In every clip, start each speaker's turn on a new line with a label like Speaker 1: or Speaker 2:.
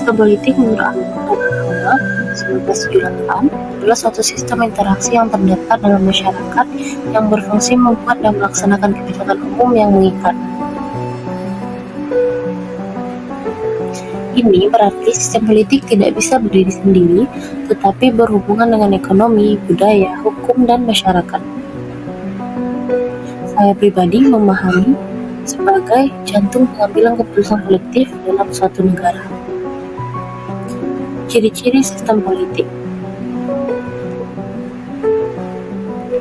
Speaker 1: Sistem politik menurut Agama 1978 adalah suatu sistem interaksi yang terdapat dalam masyarakat yang berfungsi membuat dan melaksanakan kebijakan umum yang mengikat. Ini berarti sistem politik tidak bisa berdiri sendiri, tetapi berhubungan dengan ekonomi, budaya, hukum, dan masyarakat. Saya pribadi memahami sebagai jantung pengambilan keputusan kolektif dalam suatu negara. Ciri-ciri sistem politik.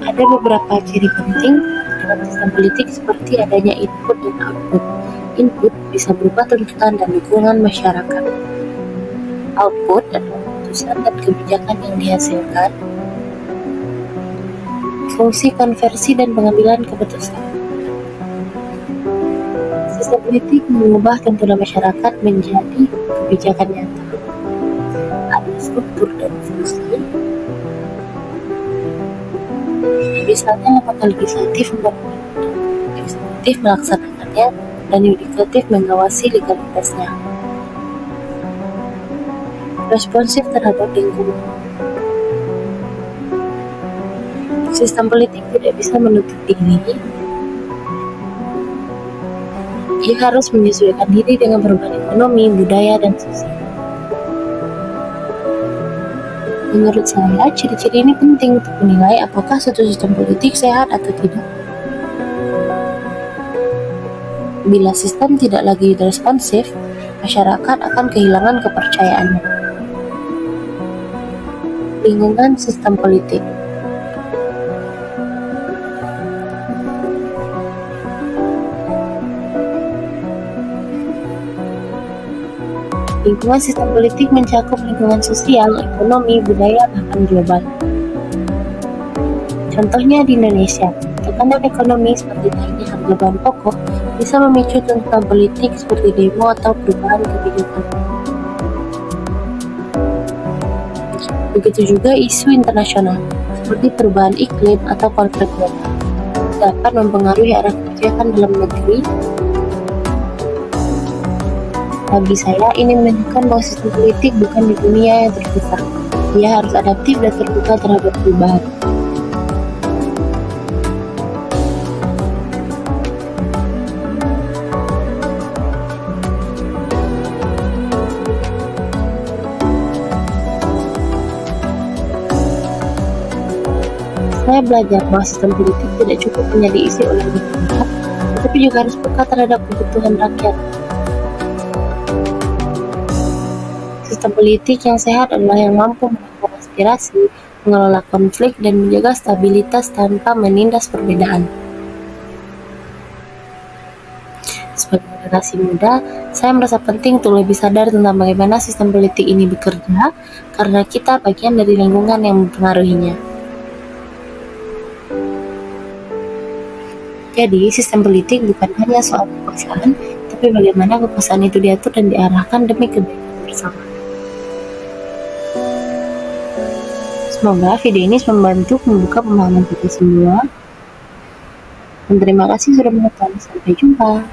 Speaker 1: Ada beberapa ciri penting dalam sistem politik seperti adanya input dan output. Input bisa berupa tuntutan dan dukungan masyarakat. Output adalah keputusan dan kebijakan yang dihasilkan. Fungsi konversi dan pengambilan keputusan. Sistem politik mengubah tuntutan masyarakat menjadi kebijakan nyata. Ada struktur dan fungsi. Misalnya lembaga legislatif membuat undang-undang, eksekutif melaksanakannya, dan yudikatif mengawasi legalitasnya. Responsif terhadap lingkungan. Sistem politik tidak bisa menutup diri. Ia harus menyesuaikan diri dengan perubahan ekonomi, budaya, dan sosial. Menurut saya, ciri-ciri ini penting untuk menilai apakah suatu sistem politik sehat atau tidak. Bila sistem tidak lagi responsif, masyarakat akan kehilangan kepercayaannya. Lingkungan sistem politik. Lingkungan sistem politik mencakup lingkungan sosial, ekonomi, budaya, bahkan global. Contohnya di Indonesia, tekanan ekonomi seperti naiknya harga bahan pokok bisa memicu tuntutan politik seperti demo atau perubahan kebijakan. Begitu juga isu internasional seperti perubahan iklim atau konflik global dapat mempengaruhi arah kebijakan dalam negeri. Bagi saya, ini menunjukkan bahwa sistem politik bukan di dunia yang terpisah. Ia harus adaptif dan terbuka terhadap perubahan. Saya belajar bahwa sistem politik tidak cukup hanya diisi oleh pemerintah, tetapi juga harus peka terhadap kebutuhan rakyat. Sistem politik yang sehat adalah yang mampu menampung aspirasi, mengelola konflik, dan menjaga stabilitas tanpa menindas perbedaan. Sebagai generasi muda, saya merasa penting untuk lebih sadar tentang bagaimana sistem politik ini bekerja, karena kita bagian dari lingkungan yang mempengaruhinya. Jadi, sistem politik bukan hanya soal kekuasaan, tapi bagaimana kekuasaan itu diatur dan diarahkan demi kebaikan bersama. Semoga video ini membantu membuka pemahaman kita semua. Dan terima kasih sudah menonton. Sampai jumpa.